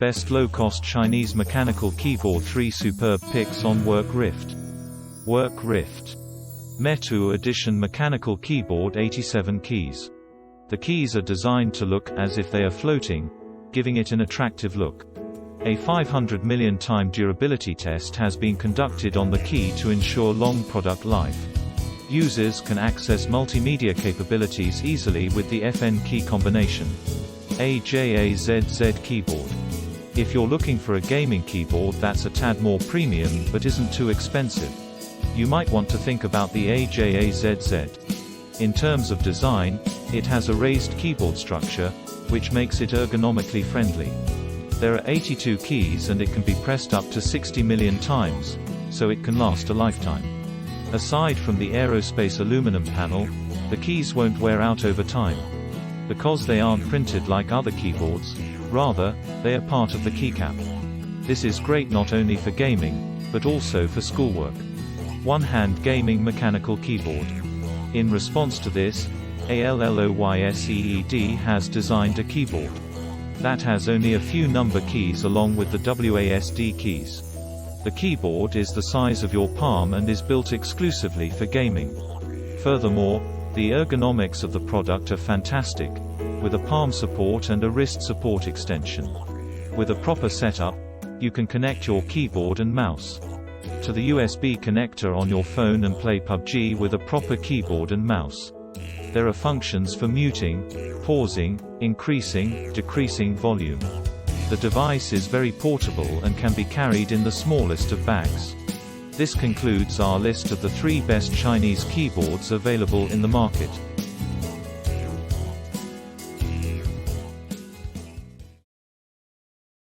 Best low-cost Chinese mechanical keyboard. 3 superb picks on Work Rift. Work Rift. Metoo Edition mechanical keyboard. 87 keys. The keys are designed to look as if they are floating, giving it an attractive look. A 500 million time durability test has been conducted on the key to ensure long product life. Users can access multimedia capabilities easily with the FN key combination. AJAZZ Keyboard. If you're looking for a gaming keyboard that's a tad more premium but isn't too expensive, you might want to think about the AJAZZ. In terms of design, it has a raised keyboard structure, which makes it ergonomically friendly. There are 82 keys and it can be pressed up to 60 million times, so it can last a lifetime. Aside from the aerospace aluminum panel, the keys won't wear out over time. Because they aren't printed like other keyboards, rather, they are part of the keycap. This is great not only for gaming, but also for schoolwork. One-hand gaming mechanical keyboard. In response to this, ALLOYSEED has designed a keyboard that has only a few number keys along with the WASD keys. The keyboard is the size of your palm and is built exclusively for gaming. Furthermore, the ergonomics of the product are fantastic, with a palm support and a wrist support extension. With a proper setup, you can connect your keyboard and mouse to the USB connector on your phone and play PUBG with a proper keyboard and mouse. There are functions for muting, pausing, increasing, decreasing volume. The device is very portable and can be carried in the smallest of bags. This concludes our list of the 3 best Chinese keyboards available in the market.